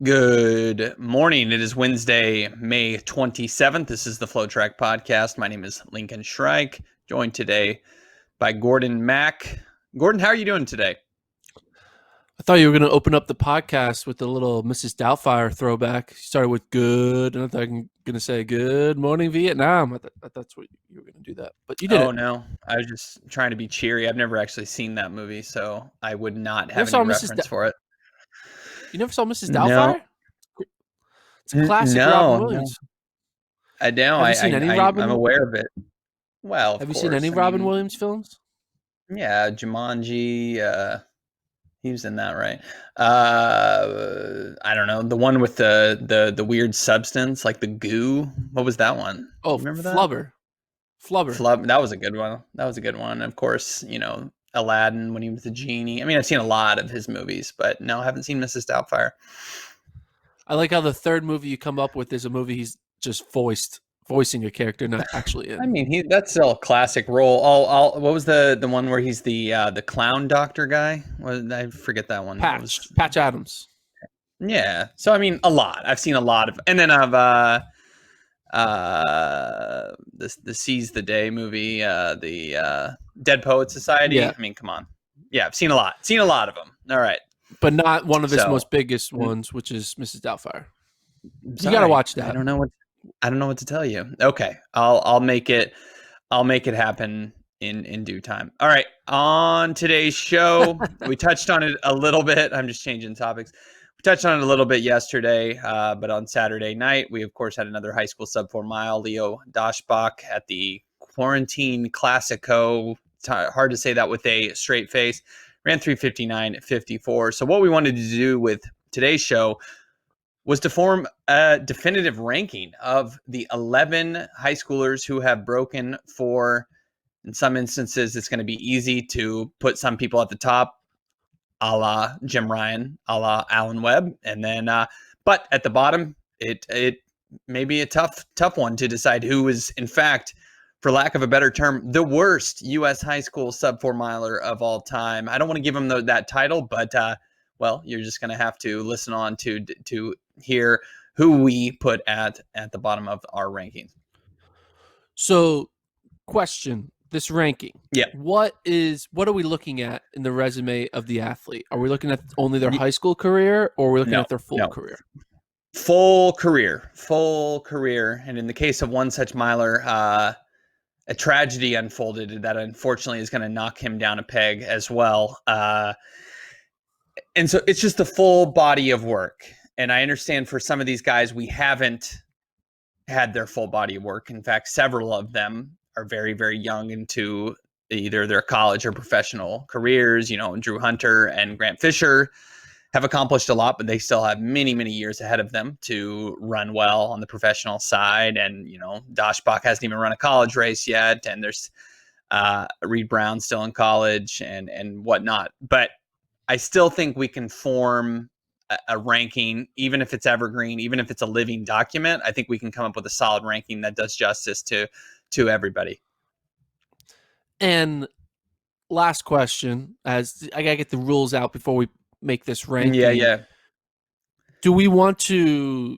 Good morning. It is Wednesday, May 27th. This is the FloTrack podcast. My name is Lincoln Shrike, joined today by Gordon Mack. Gordon, how are you doing today? I thought you were going to open up the podcast with a little Mrs. Doubtfire throwback. You started with good, and I thought you were going to say good morning, Vietnam. I thought that's what you were going to do that, but you Oh, didn't. no. I was just trying to be cheery. I've never actually seen that movie, so I would not You never have any saw Mrs. reference for it. You never saw Mrs. No, Doubtfire? It's a classic Robin no. Williams. I know. Have you seen any Robin? I'm aware of it. Well, of Have you seen any course. I Robin mean, Williams films? yeah, Jumanji, he was in that, right? I don't know. The one with the weird substance, like the goo. What was that one? Oh, You remember that? Flubber. Flub. That was a good one. That was a good one. Of course, Aladdin when he was the genie. I mean, I've seen a lot of his movies, but no, I haven't seen Mrs. Doubtfire. I like how the third movie you come up with is a movie he's just voicing a character, not actually I in. mean, that's still a classic role. What was the one where he's the clown doctor guy? I forget that one. What was Patch Adams. Yeah. So I mean, a lot. I've seen a lot of, and then I've the Seize the Day movie, the Dead Poet Society. Yeah, I mean, come on. Yeah, I've seen a lot. Seen a lot of them. All right. but not one of his So most biggest ones, which is Mrs. Doubtfire. You got to sorry, watch that. I don't know what to tell you. Okay, I'll make it happen in due time. All right. On today's show, we touched on it a little bit. I'm just changing topics. We touched on it a little bit yesterday, but on Saturday night, we of course had another high school sub 4 mile. Leo Doshbach at the Quarantine Classico. It's hard to say that with a straight face. Ran 3:59.54. So what we wanted to do with today's show was to form a definitive ranking of the 11 high schoolers who have broken for. In some instances, it's going to be easy to put some people at the top, a la Jim Ryan, a la Alan Webb, and then, but at the bottom, it may be a tough one to decide who is, in fact, for lack of a better term, the worst U.S. high school sub 4 miler of all time. I don't want to give him that title, but well, you're just going to have to listen on to hear who we put at the bottom of our rankings. So, question: this ranking. Yeah. What are we looking at in the resume of the athlete? Are we looking at only their high school career, or are we looking at their full career? Full career. And in the case of one such miler, a tragedy unfolded that unfortunately is going to knock him down a peg as well. And so it's just the full body of work. And I understand for some of these guys, we haven't had their full body of work. In fact, several of them are very, very young into either their college or professional careers. Drew Hunter and Grant Fisher have accomplished a lot, but they still have many, many years ahead of them to run well on the professional side. And, Doshbach hasn't even run a college race yet. And there's Reed Brown still in college and whatnot. But I still think we can form a ranking, even if it's evergreen, even if it's a living document. I think we can come up with a solid ranking that does justice to everybody. And last question, as I gotta get the rules out before we make this ranking. Yeah. Do we want to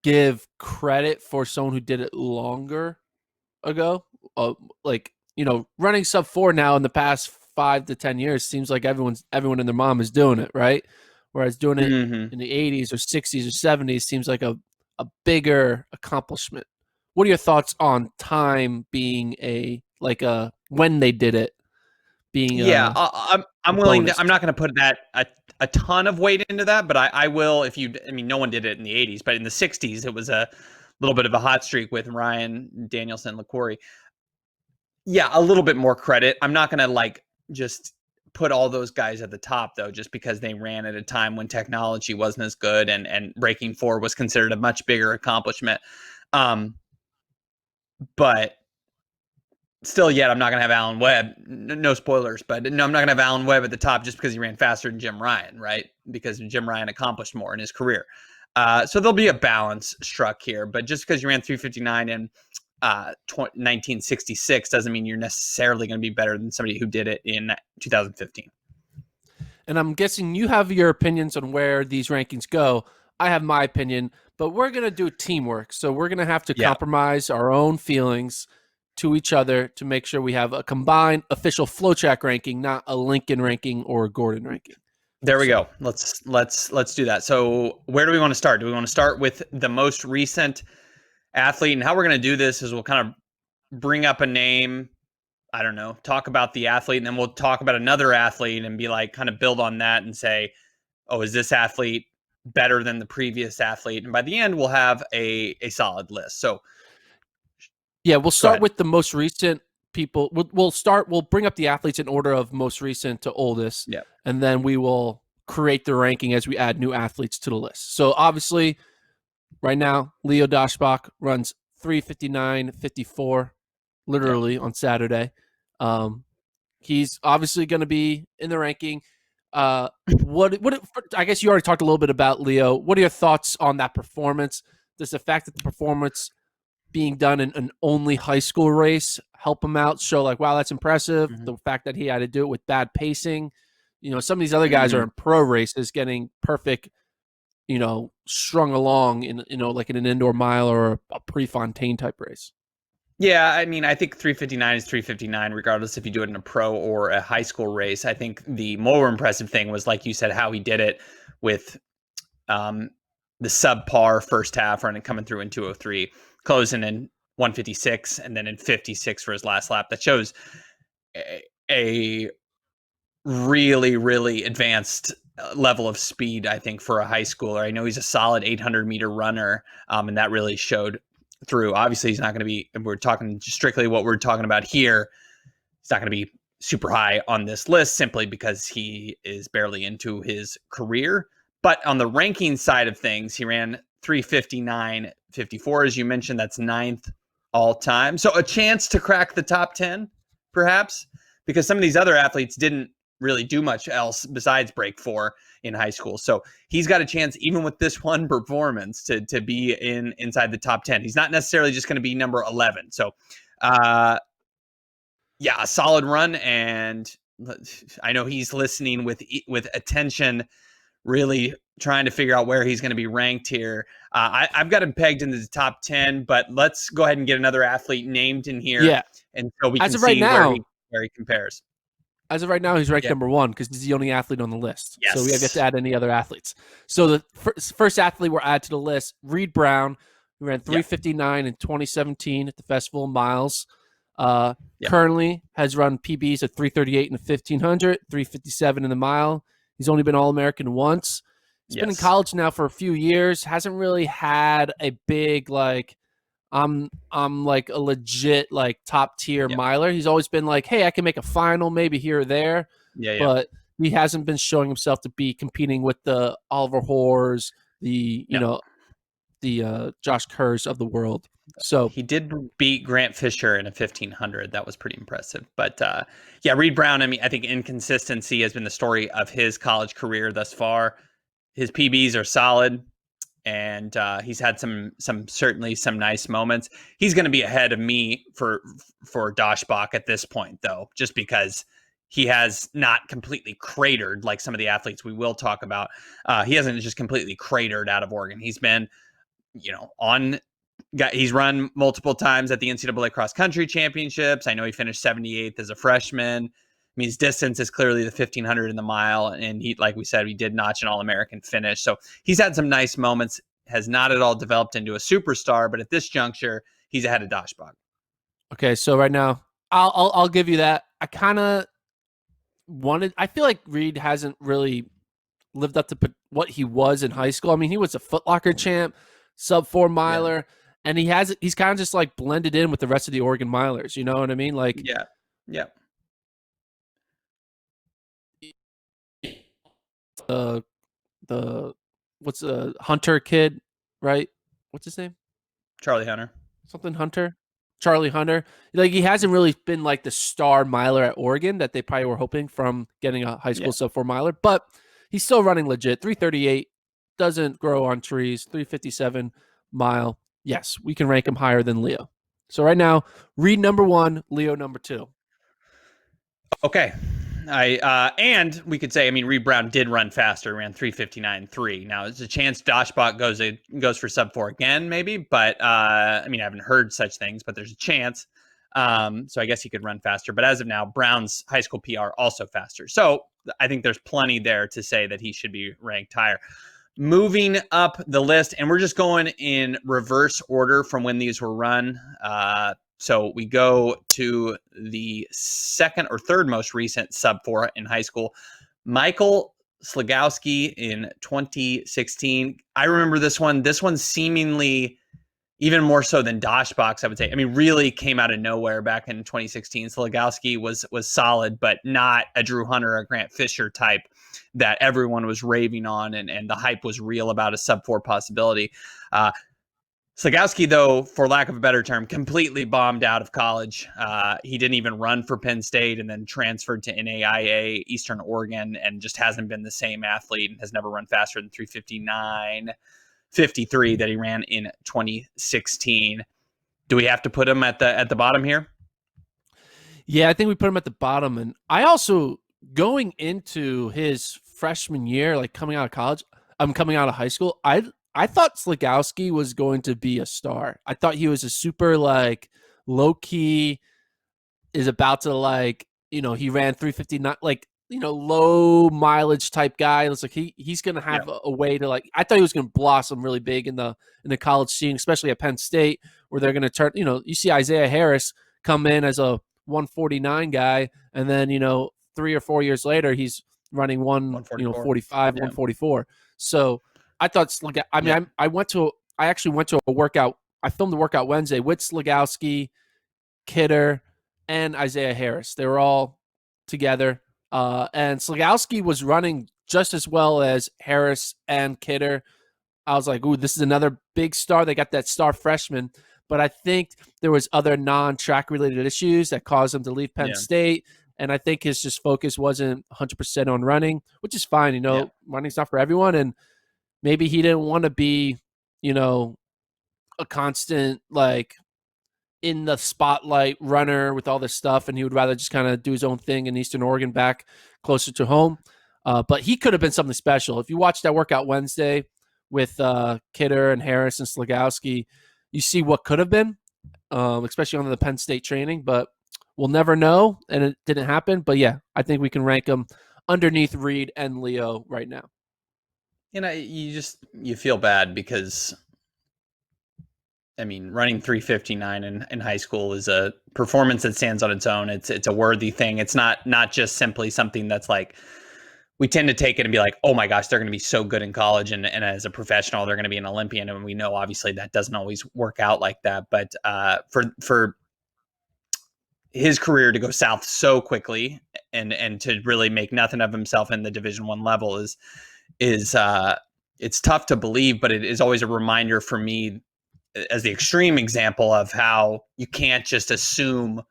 give credit for someone who did it longer ago? Running sub 4 now in the past 5 to 10 years seems like everyone and their mom is doing it, right? Whereas doing it in the 80s or 60s or 70s seems like a bigger accomplishment. What are your thoughts on time being when they did it being I'm willing to, I'm not going to put that a ton of weight into that, but I will no one did it in the 80s, but in the 60s it was a little bit of a hot streak with Ryan, Danielson, LaCourie. Yeah, a little bit more credit. I'm not going to just put all those guys at the top though, just because they ran at a time when technology wasn't as good and breaking 4 was considered a much bigger accomplishment. But still yet, I'm not going to have Alan Webb. No spoilers, but no, I'm not going to have Alan Webb at the top just because he ran faster than Jim Ryan, right? Because Jim Ryan accomplished more in his career. So there'll be a balance struck here, but just because you ran 3:59 in 1966 doesn't mean you're necessarily going to be better than somebody who did it in 2015. And I'm guessing you have your opinions on where these rankings go. I have my opinion, but we're going to do teamwork. So we're going to have to Yeah, compromise our own feelings to each other to make sure we have a combined official FloTrack ranking, not a Lincoln ranking or a Gordon ranking. there we So, go. Let's do that. So where do we want to start? Do we want to start with the most recent athlete? And how we're going to do this is we'll kind of bring up a name. I don't know, talk about the athlete, and then we'll talk about another athlete and be like, kind of build on that and say, oh, is this athlete better than the previous athlete? And by the end, we'll have a solid list. So yeah, we'll go start ahead. with the most recent people. We'll bring up the athletes in order of most recent to oldest, Yeah. and then we will create the ranking as we add new athletes to the list. So obviously, right now, Leo Daschbach runs 3:59:54, Yeah. literally on Saturday. Um, he's obviously going to be in the ranking. What? I guess you already talked a little bit about Leo. What are your thoughts on that performance? Does the fact that the performance being done in an only high school race help him out? Show like, wow, that's impressive. Mm-hmm. The fact that he had to do it with bad pacing. Some of these other guys are Mm-hmm. in pro races getting perfect, strung along in, like in an indoor mile or a Prefontaine type race. Yeah, I mean, I think 359 is 359, regardless if you do it in a pro or a high school race. I think the more impressive thing was, like you said, how he did it with um, the subpar first half running coming through in 203, closing in 156, and then in 56 for his last lap. That shows a really, really advanced level of speed, I think, for a high schooler. I know he's a solid 800-meter runner, and that really showed through. Obviously, he's not going to be, we're talking strictly what we're talking about here. He's not going to be super high on this list simply because he is barely into his career. But on the ranking side of things, he ran 3:59:54, as you mentioned. That's ninth all time. So a chance to crack the top 10, perhaps, because some of these other athletes didn't really do much else besides break four in high school. So he's got a chance, even with this one performance, to be inside the top 10. He's not necessarily just going to be number 11. So yeah, a solid run, and I know he's listening with attention, really trying to figure out where he's going to be ranked here. I've got him pegged into the top 10, but let's go ahead and get another athlete named in here, Yeah. and so we As can of right see now, where he compares. he's ranked Yeah. number one because he's the only athlete on the list. So we have yet to Yes. add any other athletes. So the first athlete we're added to the list, Reed Brown, who ran Yeah. 3:59 in 2017 at the Festival of Miles. Uh, Yeah. Currently has run PBs at 3:38 in the 1500, 3:57 in the mile. He's only been All-American once. He's been in Yes. college now for a few years. Hasn't really had a big like I'm like a legit like top tier Yeah. miler. He's always been like, hey, I can make a final maybe here or there, Yeah. Yeah. but he hasn't been showing himself to be competing with the Oliver Hoars, the No. Josh Kerrs of the world. So He did beat Grant Fisher in a 1500. That was pretty impressive. But yeah, Reed Brown, I mean, I think inconsistency has been the story of his college career thus far. His PBs are solid, and he's had some certainly some nice moments. He's going to be ahead of me for Doshbach at this point, though, just because he has not completely cratered like some of the athletes we will talk about. He hasn't just completely cratered out of Oregon. He's been, on. He's run multiple times at the NCAA cross country championships. I know he finished 78th as a freshman. I mean, his distance is clearly the 1500 in the mile, and he, like we said, he did notch an All-American finish. So he's had some nice moments. Has not at all developed into a superstar, but at this juncture, he's ahead of Doshbach. okay, so right now I'll give you that. I kind of wanted. I feel like Reed hasn't really lived up to what he was in high school. I mean, he was a Foot Locker champ, sub 4 Yeah, miler, and he's kind of just like blended in with the rest of the Oregon milers. You know what I mean? Like yeah, yeah. the the what's Hunter kid, right? What's his name? Charlie Hunter. Something Hunter. Charlie Hunter. Like he hasn't really been like the star miler at Oregon that they probably were hoping from getting a high Yeah. school sub 4 miler, but he's still running legit. 3:38 doesn't grow on trees. 3:57 mile. Yes, we can rank him higher than Leo. So right now, Reed number 1, Leo number 2. Okay. And we could say, I mean, Reed Brown did run faster, ran 3:59.3. Now, there's a chance Doshbach goes for sub 4 again, maybe, but I mean, I haven't heard such things, but there's a chance. So I guess he could run faster. But as of now, Brown's high school PR also faster. So I think there's plenty there to say that he should be ranked higher. Moving up the list, and we're just going in reverse order from when these were run. So we go to the second or third most recent sub 4 in high school. Michael Sligowski in 2016. I remember this one. This one seemingly even more so than Doshbox, I would say. I mean, really came out of nowhere back in 2016. Sligowski was solid, but not a Drew Hunter, a Grant Fisher type that everyone was raving on, and the hype was real about a sub 4 possibility. Sligowski, though, for lack of a better term, completely bombed out of college. He didn't even run for Penn State and then transferred to NAIA, Eastern Oregon, and just hasn't been the same athlete and has never run faster than 3:59.53 that he ran in 2016. Do we have to put him at the bottom here? Yeah, I think we put him at the bottom. And I also, going into his freshman year, like coming out of college, I'm coming out of high school, I thought Sligowski was going to be a star. I thought he was a super like low key, is about to like, he ran 3:59, like, low mileage type guy. It's like he's gonna have a way to, like, I thought he was gonna blossom really big in the college scene, especially at Penn State, where they're gonna turn, you see Isaiah Harris come in as a 149 guy, and then 3 or 4 years later he's running 145, 144. So I thought, I mean, I actually went to a workout. I filmed the workout Wednesday with Sligowski, Kidder, and Isaiah Harris. They were all together. And Sligowski was running just as well as Harris and Kidder. I was like, ooh, this is another big star. They got that star freshman. But I think there was other non-track related issues that caused him to leave Penn State. And I think his just focus wasn't 100% on running, which is fine. Running's not for everyone. And maybe he didn't want to be, a constant, like, in the spotlight runner with all this stuff, and he would rather just kind of do his own thing in Eastern Oregon back closer to home. But he could have been something special. If you watch that workout Wednesday with Kidder and Harris and Sligowski, you see what could have been, especially on the Penn State training. But we'll never know, and it didn't happen. But yeah, I think we can rank him underneath Reed and Leo right now. You feel bad because, I mean, running 3:59 in high school is a performance that stands on its own. It's a worthy thing. It's not just simply something that's like, we tend to take it and be like, oh my gosh, they're going to be so good in college, and as a professional, they're going to be an Olympian. And we know obviously that doesn't always work out like that. But for his career to go south so quickly and to really make nothing of himself in the Division I level is it's tough to believe, but it is always a reminder for me as the extreme example of how you can't just assume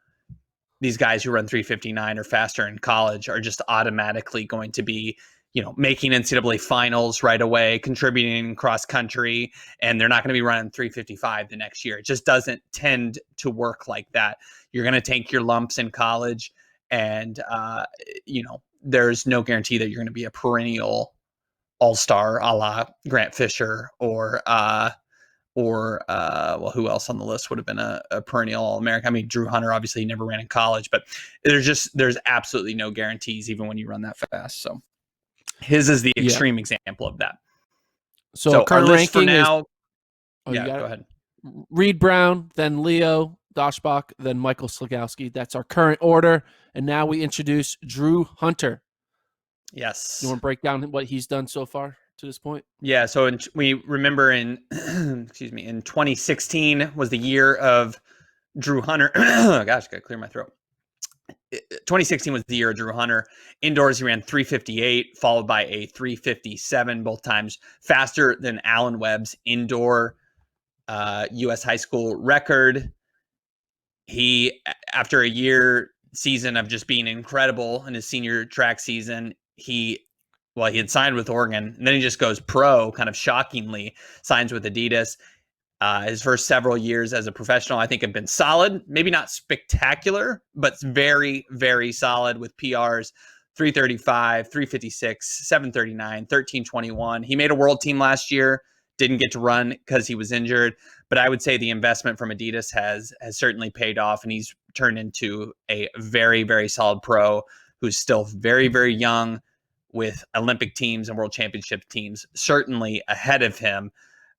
these guys who run 3:59 or faster in college are just automatically going to be, making NCAA finals right away, contributing cross country, and they're not going to be running 3:55 the next year. It just doesn't tend to work like that. You're going to take your lumps in college, and there's no guarantee that you're going to be a perennial all-star a la Grant Fisher or who else on the list would have been a perennial All-American? I mean, Drew Hunter, obviously he never ran in college, but there's absolutely no guarantees even when you run that fast. So his is the extreme example of that. So our list for now. Go ahead. Reed Brown, then Leo Doshbach, then Michael Sligowski. That's our current order. And now we introduce Drew Hunter. Yes. You want to break down what he's done so far to this point? Yeah. So we remember in 2016 was the year of Drew Hunter. Gosh, gotta clear my throat. 2016 was the year of Drew Hunter. Indoors, he ran 3:58, followed by a 3:57, both times faster than Alan Webb's indoor U.S. high school record. He, after a year season of just being incredible in his senior track season, he had signed with Oregon, and then he just goes pro, kind of shockingly, signs with Adidas. His first several years as a professional, I think, have been solid. Maybe not spectacular, but very, very solid with PRs 335, 356, 739, 1321. He made a world team last year, didn't get to run because he was injured. But I would say the investment from Adidas has certainly paid off, and he's turned into a very, very solid pro who's still very, very young with Olympic teams and world championship teams certainly ahead of him.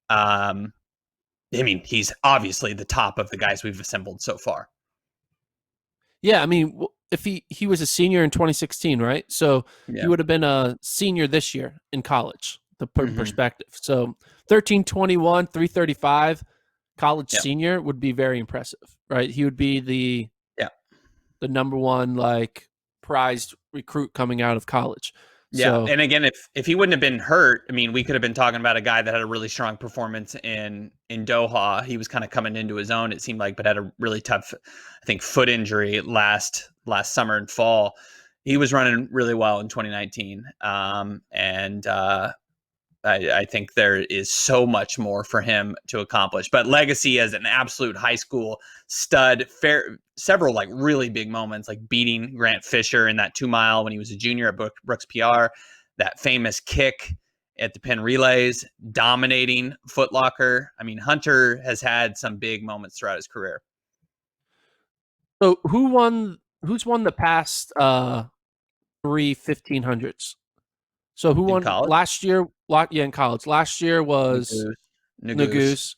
I mean, he's obviously the top of the guys we've assembled so far. Yeah, I mean, if he was a senior in 2016, right? So he Yeah. would have been a senior this year in college. The Mm-hmm. perspective. So 1321, 335, college Yeah. senior would be very impressive, right? He would be Yeah. the number one like prized recruit coming out of college. Yeah. So And again, if he wouldn't have been hurt, I mean, we could have been talking about a guy that had a really strong performance in Doha. He was kind of coming into his own, it seemed like, but had a really tough, I think, foot injury last summer and fall. He was running really well in 2019. And I think there is so much more for him to accomplish. But legacy as an absolute high school stud, several like really big moments, like beating Grant Fisher in that 2 mile when he was a junior at Brooks PR, that famous kick at the Penn Relays, dominating Foot Locker. I mean, Hunter has had some big moments throughout his career. so who's won the past three 1500s? So who In won college, last year? Yeah, in college. Last year was Nagoose, Nagoose, Nagoose.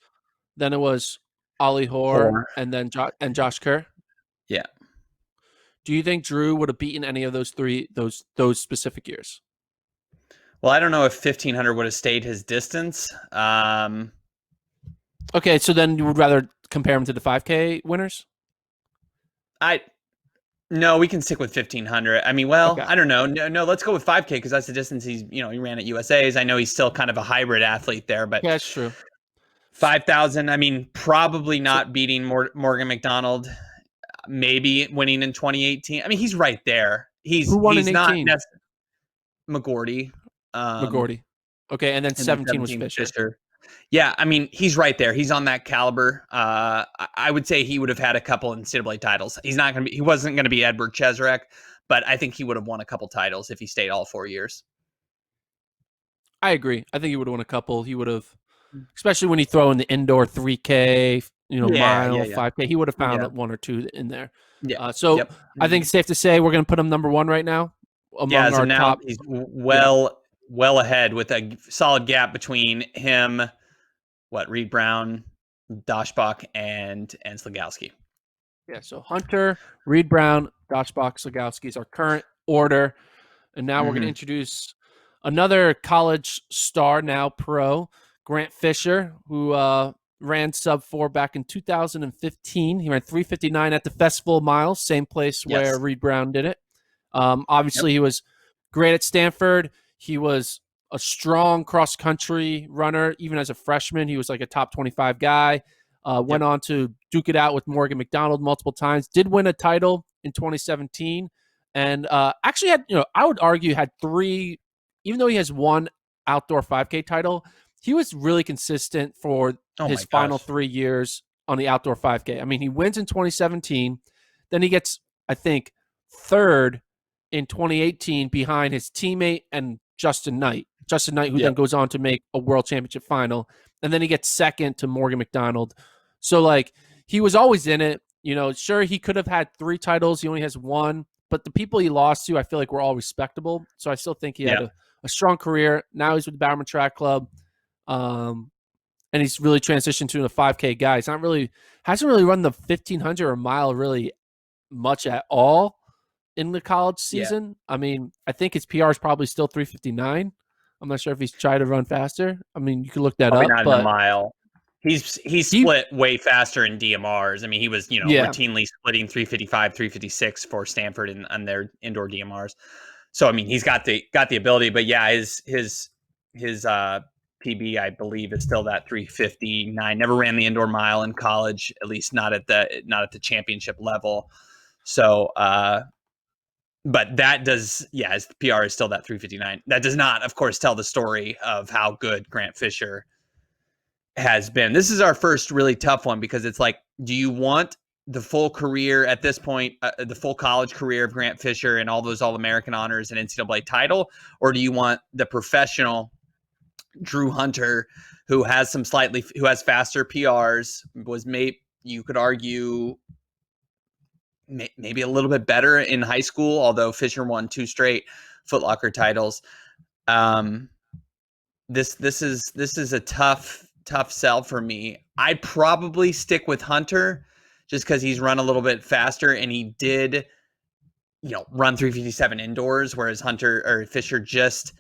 Then it was Ollie Hoare Hoare. and then Josh Kerr. Yeah. Do you think Drew would have beaten any of those three those specific years? Well, I don't know if 1500 would have stayed his distance. Okay, so then you would rather compare him to the 5K winners? I No, we can stick with 1500. I mean, well, Okay. I don't know. No, let's go with 5K because that's the distance he ran at USA's. I know he's still kind of a hybrid athlete there, but Yeah, that's true. 5,000, I mean, probably So not beating Morgan McDonald, maybe winning in 2018. I mean, he's right there. who won in He's not 18? McGordy. McGordy. Okay, and then And then 17 was 17 Fisher. Fisher. Yeah, I mean, he's right there. He's on that caliber. I would say he would have had a couple NCAA titles. He wasn't going to be Edward Cheserek, but I think he would have won a couple titles if he stayed all 4 years. I agree. I think he would have won a couple. He would have, especially when you throw in the indoor 3K, Yeah, yeah, mile, yeah, 5K. He would have found yeah, one or two in there. yeah, So yep. I think it's safe to say we're going to put him number one right now Yeah, among as of our now, top. he's Yeah. well ahead with a solid gap between him, Reed Brown, Doshbach, and Slagowski. Yeah. So Hunter, Reed Brown, Doshbach, Slagowski is our current order. And now we're going to Mm-hmm. introduce another college star, now pro, Grant Fisher, who ran sub 4 back in 2015. He ran 359 at the Festival Miles, same place where Yes. Reed Brown did it. Yep. Obviously, he was great at Stanford. He was a strong cross country runner. Even as a freshman, he was like a top 25 guy. Went Yep. on to duke it out with Morgan McDonald multiple times. Did win a title in 2017. And actually had, I would argue had three, even though he has one outdoor 5K title, he was really consistent for Oh my his final gosh. 3 years on the outdoor 5K. I mean, he wins in 2017. Then he gets, I think, third in 2018 behind his teammate and Justin Knight. Justin Knight, who then Yep. goes on to make a world championship final. And then he gets second to Morgan McDonald. So, like, he was always in it. Sure, he could have had 3 titles. He only has 1. But the people he lost to, I feel like were all respectable. So I still think he had Yeah. a strong career. Now he's with the Bowerman Track Club. And he's really transitioned to a 5K guy. He's hasn't really run the 1500 or mile really much at all in the college Yeah. season. I mean, I think his PR is probably still 359. I'm not sure if he's tried to run faster. I mean, you can look that Probably up, not in a but mile. He's he, split way faster in DMRs. I mean, he was, yeah, routinely splitting 355, 356 for Stanford on their indoor DMRs. So I mean, he's got the ability, but yeah, his PB, I believe, is still that 359. Never ran the indoor mile in college, at least not at the championship level. So but that does, yeah, his PR is still that 359. That does not, of course, tell the story of how good Grant Fisher has been. This is our first really tough one because it's like, do you want the full career at this point, the full college career of Grant Fisher and all those All-American honors and NCAA title, or do you want the professional Drew Hunter, who has faster PRs, you could argue maybe a little bit better in high school, although Fisher won 2 straight Foot Locker titles. This is a tough sell for me. I'd probably stick with Hunter just because he's run a little bit faster, and he did, run 357 indoors, whereas Fisher just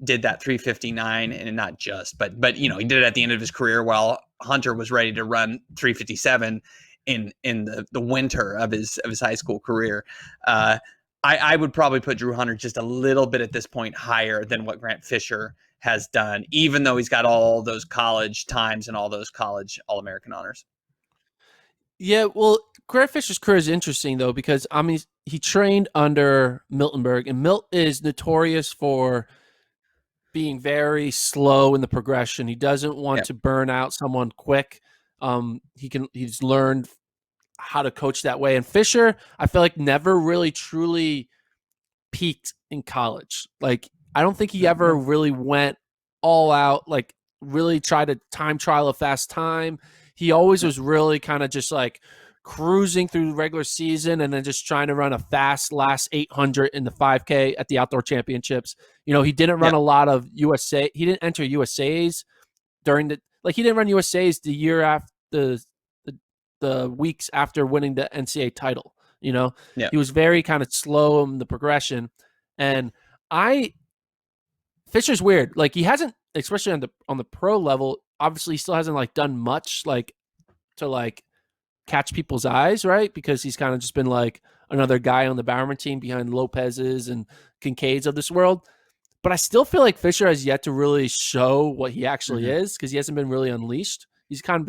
did that 359, and not just, but he did it at the end of his career, while Hunter was ready to run 357 in the winter of his high school career. I would probably put Drew Hunter just a little bit at this point higher than what Grant Fisher has done, even though he's got all those college times and all those college All-American honors. Yeah, well, Grant Fisher's career is interesting, though, because, I mean, he trained under Miltonberg, and Milt is notorious for being very slow in the progression. He doesn't want to burn out someone quick. He's learned how to coach that way. And Fisher, I feel like, never really truly peaked in college. Like, I don't think he ever really went all out, like really tried to time trial a fast time. He always was really kind of just like cruising through the regular season and then just trying to run a fast last 800 in the 5K at the outdoor championships. He didn't run a lot of USA. He didn't enter USAs during he didn't run USAs the year after the weeks after winning the NCAA title. He was very kind of slow in the progression. And Fisher's weird. Like, he hasn't, especially on the pro level, obviously he still hasn't done much to catch people's eyes, right? Because he's kind of just been like another guy on the Bowerman team behind Lopez's and Kincaids of this world. But I still feel like Fisher has yet to really show what he actually is, because he hasn't been really unleashed. He's kind of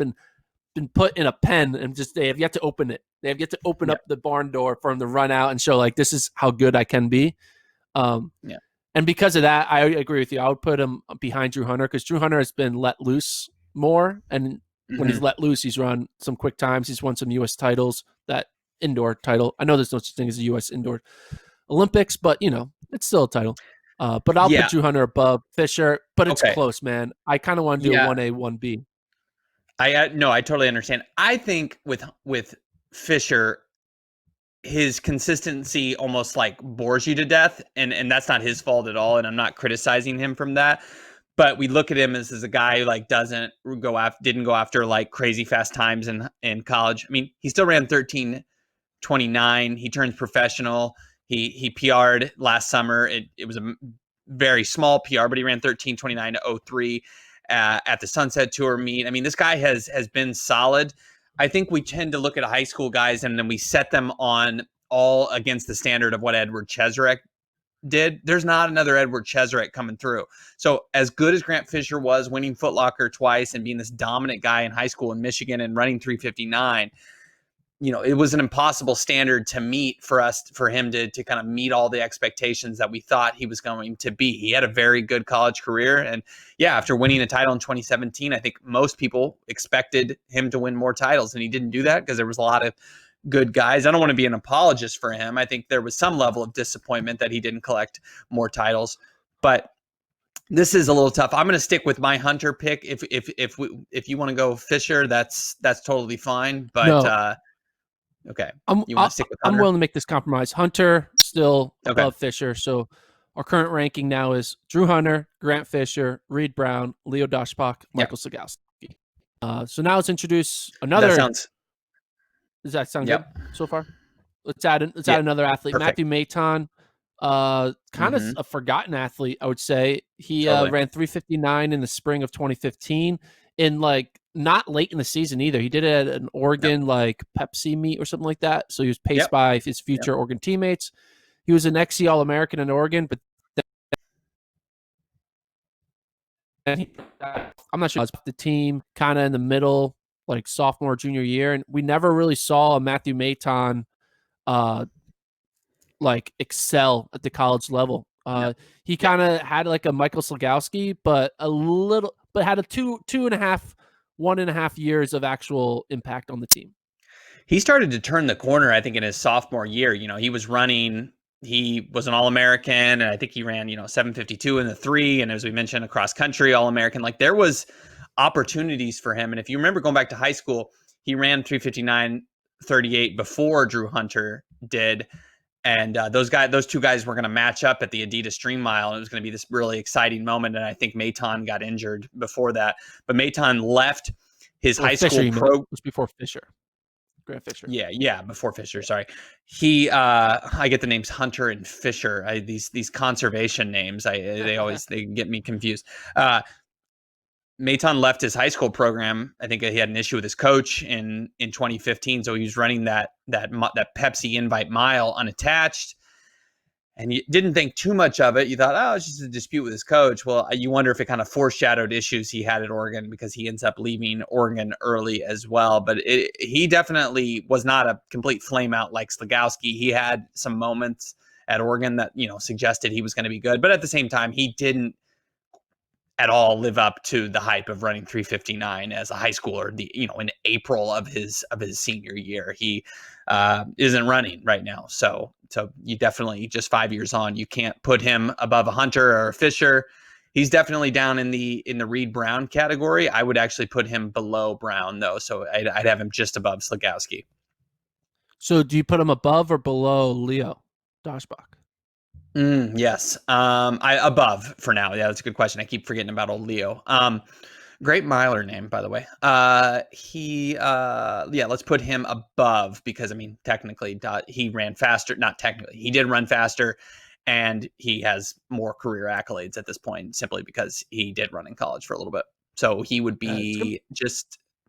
been put in a pen, and they have yet to open it. They have yet to open up the barn door for him to run out and show this is how good I can be. And because of that, I agree with you. I would put him behind Drew Hunter, because Drew Hunter has been let loose more, and when he's let loose, he's run some quick times. He's won some U.S. titles, that indoor title. I know there's no such thing as a U.S. indoor Olympics, but it's still a title. But I'll put Drew Hunter above Fisher, but it's close, man. I kind of want to do a 1A, 1B. I totally understand. I think with Fisher, his consistency almost bores you to death, and that's not his fault at all, and I'm not criticizing him from that. But we look at him as a guy who didn't go after crazy fast times in college. I mean, he still ran 13:29. He turns professional. He PR'd last summer. It was a very small PR, but he ran 13:29 to 03 at the Sunset Tour meet. I mean, this guy has been solid. I think we tend to look at high school guys and then we set them on all against the standard of what Edward Cheserek did. There's not another Edward Cheserek coming through. So as good as Grant Fisher was, winning Foot Locker twice and being this dominant guy in high school in Michigan and running 359, it was an impossible standard to meet for him to kind of meet all the expectations that we thought he was going to be. He had a very good college career. And after winning a title in 2017, I think most people expected him to win more titles, and he didn't do that because there was a lot of good guys. I don't want to be an apologist for him. I think there was some level of disappointment that he didn't collect more titles, but this is a little tough. I'm going to stick with my Hunter pick. If you want to go Fisher, that's totally fine. But no. Okay. You want to stick with Hunter? I'm willing to make this compromise. Hunter still above Fisher. So our current ranking now is Drew Hunter, Grant Fisher, Reed Brown, Leo Doshpak, Michael Sagowski. So now let's introduce another. Does that sound good so far? Let's add another athlete. Perfect. Matthew Maton, kind of a forgotten athlete, I would say. He ran 359 in the spring of 2015 in not late in the season either. He did it at an Oregon Pepsi meet or something like that. So he was paced by his future Oregon teammates. He was an XC All-American in Oregon, but I'm not sure the team kind of in the middle, sophomore, junior year, and we never really saw a Matthew Maton excel at the college level. He kind of had a Michael Slagowski, but had a 1.5 years of actual impact on the team. he started to turn the corner, I think, in his sophomore year. He was running, he was an All-American, and I think he ran, 752 in the 3, and as we mentioned, across country All-American. Like, there was opportunities for him. And if you remember going back to high school, he ran 3:59:38 before Drew Hunter did. And those two guys were going to match up at the Adidas Dream Mile, and it was going to be this really exciting moment. And I think Maton got injured before that, but Maton left his Or high Fisher, school you meant. It was before Fisher. Grant Fisher. Yeah, before Fisher. Sorry, I get the names Hunter and Fisher. These conservation names. They get me confused. Maton left his high school program. I think he had an issue with his coach in 2015, so he was running that Pepsi Invite Mile unattached, and you didn't think too much of it. You thought, oh, it's just a dispute with his coach. Well, you wonder if it kind of foreshadowed issues he had at Oregon, because he ends up leaving Oregon early as well. But he definitely was not a complete flame out like Slagowski. He had some moments at Oregon that suggested he was going to be good, but at the same time, he didn't at all live up to the hype of running 3:59 as a high schooler. In April of his senior year, he isn't running right now. So you definitely, just 5 years on, you can't put him above a Hunter or a Fisher. He's definitely down in the Reed Brown category. I would actually put him below Brown though, so I'd have him just above Slagowski. So do you put him above or below Leo Doshbach? Yes. I above for now. Yeah, that's a good question. I keep forgetting about old Leo. Great miler name, by the way. Let's put him above, because technically he ran faster. Not technically, he did run faster, and he has more career accolades at this point, simply because he did run in college for a little bit. So he would be he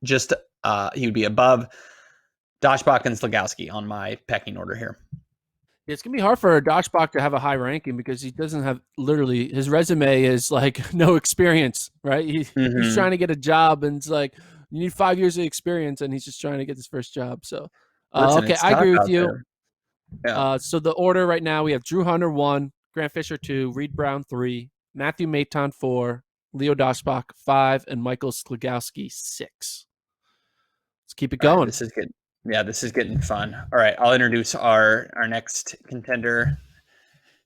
would be above Doshbach and Slagowski on my pecking order here. It's gonna be hard for Doshbach to have a high ranking, because he doesn't have, literally, his resume is like no experience, right? He's trying to get a job, and it's like, you need 5 years of experience, and he's just trying to get his first job. So, Listen, okay, it's I tough agree with out you. there. Yeah. So the order right now, we have Drew Hunter 1, Grant Fisher 2, Reed Brown 3, Matthew Maton 4, Leo Doshbach 5, and Michael Slagowski 6. Let's keep it All right, going. this is good. Yeah, this is getting fun. All right, I'll introduce our next contender.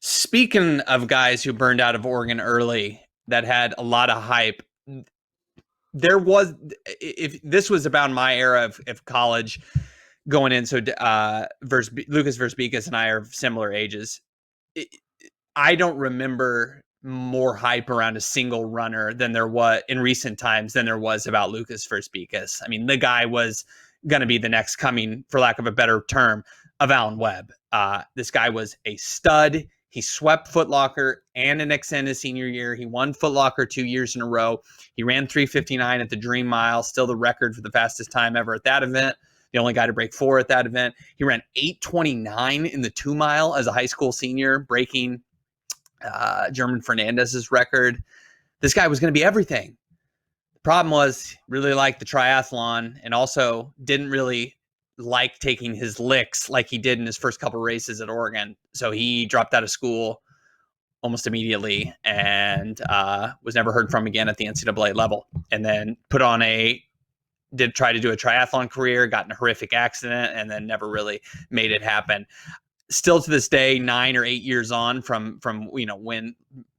Speaking of guys who burned out of Oregon early that had a lot of hype, there was, if this was about my era of college going in, so Lucas Versbikas and I are similar ages. I don't remember more hype around a single runner than there was in recent times than there was about Lucas Versbikas. The guy was going to be the next coming, for lack of a better term, of Alan Webb. This guy was a stud. He swept Foot Locker and an XN his senior year. He won Foot Locker 2 years in a row. He ran 3:59 at the Dream Mile, still the record for the fastest time ever at that event. The only guy to break 4 at that event. He ran 8:29 in the 2 mile as a high school senior, breaking German Fernandez's record. This guy was going to be everything. The problem was, really liked the triathlon, and also didn't really like taking his licks like he did in his first couple races at Oregon. So he dropped out of school almost immediately, and was never heard from again at the NCAA level. And then did try to do a triathlon career, got in a horrific accident, and then never really made it happen. Still to this day, 9 or 8 years on from when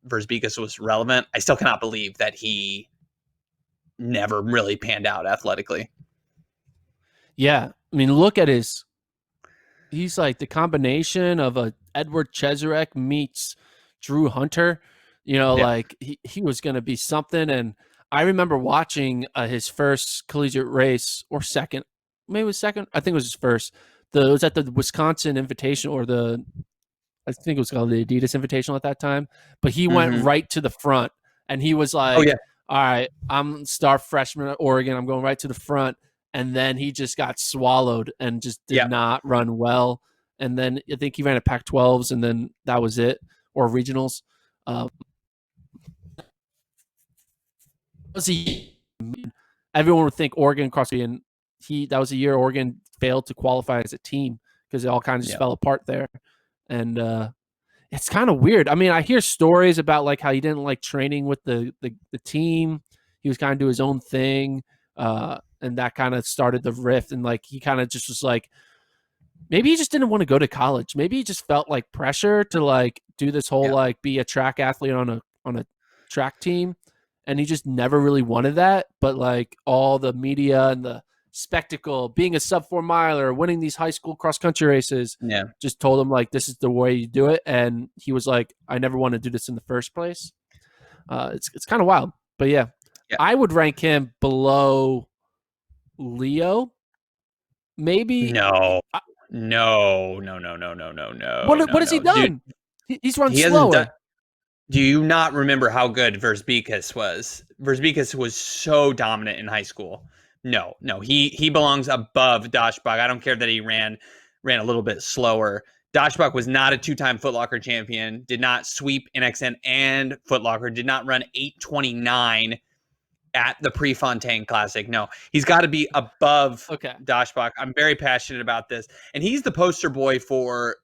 Versbikas was relevant, I still cannot believe that he never really panned out athletically. Yeah, look at he's like the combination of a Edward Cheserek meets Drew Hunter. Like he was going to be something. And I remember watching his first collegiate race, or second, maybe it was second. I think it was his first. It was at the Wisconsin Invitational, or I think it was called the Adidas Invitational at that time. But he went right to the front, and he was like, "Oh yeah, all right, I'm star freshman at Oregon. I'm going right to the front." And then he just got swallowed and just did not run well. And then I think he ran at Pac-12s, and then that was it, or regionals. Everyone would think Oregon CrossFit, and that was a year Oregon failed to qualify as a team, because it all kind of just fell apart there. And it's kind of weird. I hear stories about like how he didn't like training with the team. He was kind of doing his own thing. and that kind of started the rift. And like he kind of just was like, maybe he just didn't want to go to college. Maybe he just felt like pressure to like do this whole Yeah. like be a track athlete on a track team, and he just never really wanted that. But like all the media and the spectacle, being a sub 4 miler, winning these high school cross country races, Yeah. just told him like this is the way you do it. And he was like, I never want to do this in the first place. It's kind of wild, but yeah, Yeah. I would rank him below Leo. Maybe. No. No. No. No. No. No. No. No. What No. has he No. Dude, done? He's run he hasn't done. slower. Do you not remember how good Versbicas was? Versbicas was so dominant in high school. No, no, he belongs above Doshbach. I don't care that he ran a little bit slower. Doshbach was not a 2-time Foot Locker champion. Did not sweep NXN and Foot Locker. Did not run 8:29 at the Prefontaine Classic. No, he's got to be above Okay. Doshbach. I'm very passionate about this, and he's the poster boy for.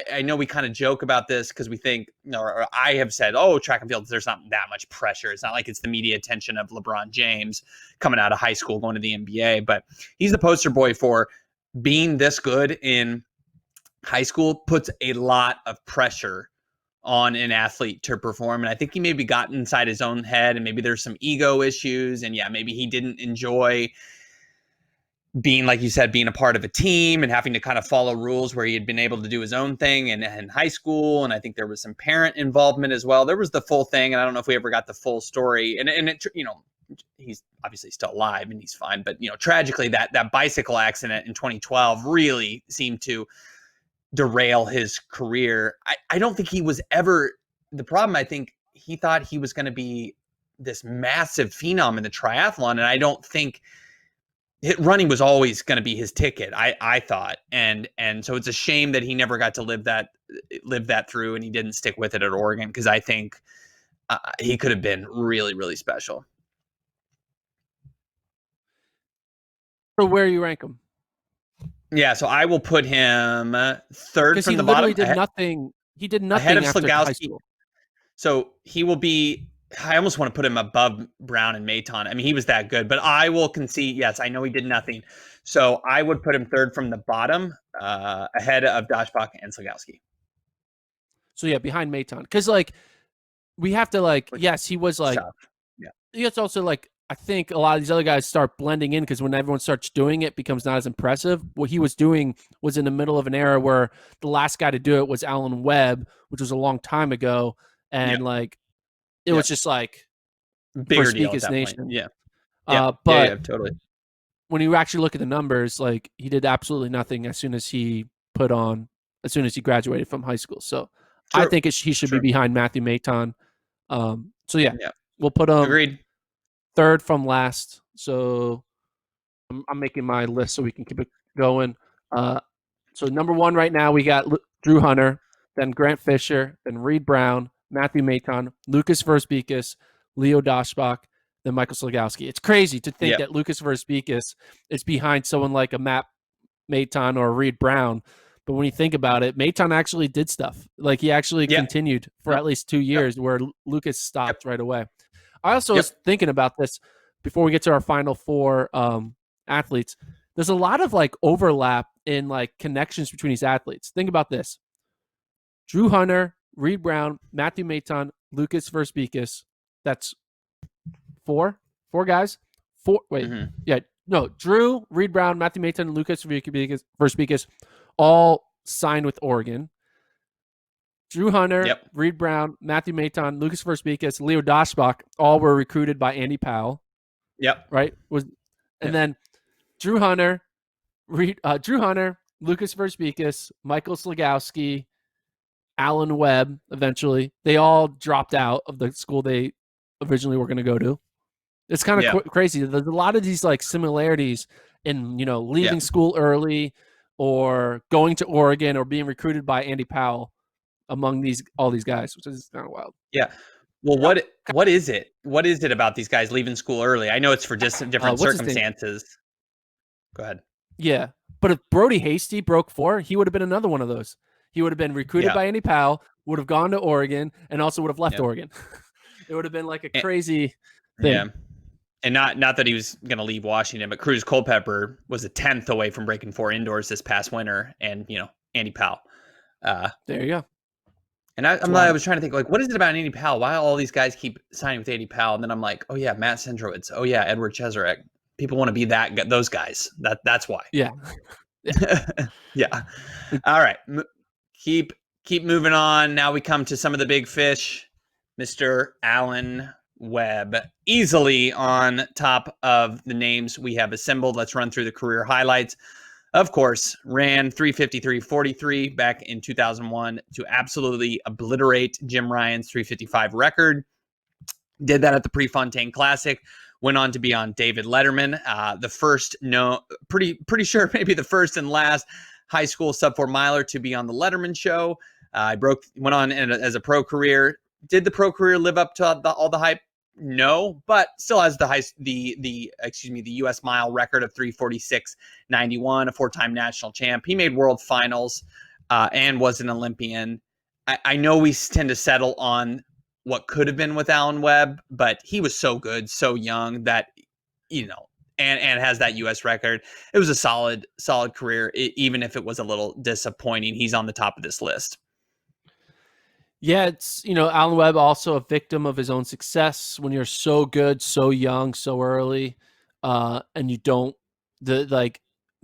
I know we kind of joke about this because we think, or I have said, oh, track and field, there's not that much pressure. It's not like it's the media attention of LeBron James coming out of high school, going to the NBA. But he's the poster boy for being this good in high school, puts a lot of pressure on an athlete to perform. And I think he maybe got inside his own head, and maybe there's some ego issues. And yeah, maybe he didn't enjoy being, like you said, being a part of a team and having to kind of follow rules where he had been able to do his own thing in high school. And I think there was some parent involvement as well. There was the full thing. And I don't know if we ever got the full story. And it, he's obviously still alive and he's fine. But, tragically, that bicycle accident in 2012 really seemed to derail his career. I don't think he was ever the problem. I think he thought he was going to be this massive phenom in the triathlon. And I don't think running was always going to be his ticket. I thought, and so it's a shame that he never got to live that through, and he didn't stick with it at Oregon, because I think he could have been really, really special. So where you rank him? Yeah, so I will put him third from the bottom. Because he literally did nothing. He did nothing ahead of after high Slagowski. school. So he will be. I almost want to put him above Brown and Maton. I mean, he was that good, but I will concede. Yes, I know he did nothing. So I would put him third from the bottom, ahead of Doshbach and Slagowski. So yeah, behind Maton, because like we have to like, yes, he was like, yeah. It's also like, I think a lot of these other guys start blending in, because when everyone starts doing it, becomes not as impressive. What he was doing was in the middle of an era where the last guy to do it was Alan Webb, which was a long time ago, and like it was just like bigger deal at that Nation. Point. Yeah. But totally. When you actually look at the numbers, like he did absolutely nothing as soon as he graduated from high school. So I think he should be behind Matthew Maton. So yeah, we'll put him agreed third from last. So I'm making my list so we can keep it going. So number one right now, we got Drew Hunter, then Grant Fisher, then Reed Brown, Matthew Maton, Lucas Versbicas, Leo Doshbach, then Michael Slagowski. It's crazy to think that Lucas Versbicas is behind someone like a Matt Maton or Reed Brown. But when you think about it, Maton actually did stuff. Like he actually continued for at least 2 years, where Lucas stopped right away. I also was thinking about this before we get to our final four athletes. There's a lot of like overlap in like connections between these athletes. Think about this: Drew Hunter, Reed Brown, Matthew Maton, Lucas Versbicas. That's four guys. Drew, Reed Brown, Matthew Maton, and Lucas Versbicas all signed with Oregon. Drew Hunter, Reed Brown, Matthew Maton, Lucas Versbicas, Leo Doshbach all were recruited by Andy Powell. Right? Then Drew Hunter, Lucas Versbicas, Michael Slagowski, Alan Webb, eventually, they all dropped out of the school they originally were going to go to. It's kind of crazy. There's a lot of these like similarities in, leaving school early or going to Oregon or being recruited by Andy Powell among all these guys, which is kind of wild. Yeah. Well, what is it? What is it about these guys leaving school early? I know it's for just different circumstances. Go ahead. Yeah. But if Brody Hasty broke 4, he would have been another one of those. He would have been recruited by Andy Powell, would have gone to Oregon, and also would have left Oregon. It would have been like a crazy thing. Yeah. And not that he was going to leave Washington, but Cruz Culpepper was a 10th away from breaking 4 indoors this past winter, and Andy Powell. There you go. And I was trying to think, like, what is it about Andy Powell? Why all these guys keep signing with Andy Powell? And then I'm like, oh yeah, Matt Centrowitz. Oh yeah, Edward Cheserek. People want to be those guys. That's why. Yeah. Yeah. All right. Keep moving on. Now we come to some of the big fish. Mr. Alan Webb, easily on top of the names we have assembled. Let's run through the career highlights. Of course, ran 3:53.43 back in 2001 to absolutely obliterate Jim Ryan's 3:55 record. Did that at the Prefontaine Classic. Went on to be on David Letterman, the first, pretty sure maybe the first and last high school sub-4 miler to be on the Letterman show. Went on as a pro career. Did the pro career live up to all the hype? No, but still has the U.S. mile record of 3:46.91, a 4-time national champ. He made world finals and was an Olympian. I know we tend to settle on what could have been with Alan Webb, but he was so good, so young that, and has that U.S. record. It was a solid career, even if it was a little disappointing. He's on the top of this list. Yeah, it's, Alan Webb also a victim of his own success. When you're so good, so young, so early, and you don't, the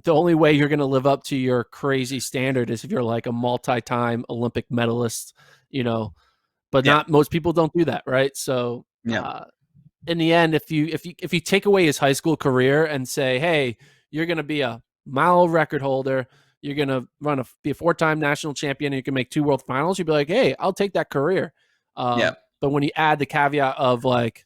only way you're going to live up to your crazy standard is if you're like a multi-time Olympic medalist, but not most people don't do that, right? So in the end, if you take away his high school career and say, hey, you're going to be a mile record holder, you're going to be a 4-time national champion, and you can make 2 world finals, you'd be like, hey, I'll take that career. But when you add the caveat of like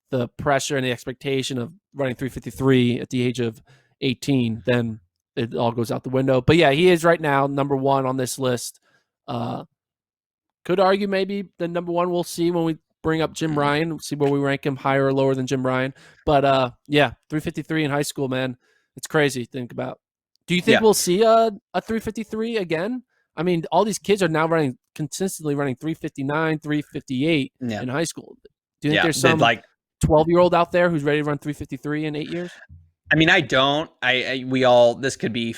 the pressure and the expectation of running 3:53 at the age of 18, then it all goes out the window. But yeah, he is right now number 1 on this list. Could argue maybe the number 1. We'll see when we bring up Jim Ryan, see where we rank him, higher or lower than Jim Ryan. But 3:53 in high school, man, it's crazy to think about. Do you think we'll see a 3:53 again? I mean, all these kids are now consistently running 3:59, 3:58 in high school. Do you think there's some 12-year-old out there who's ready to run 3:53 in 8 years? I mean, I don't. This could be,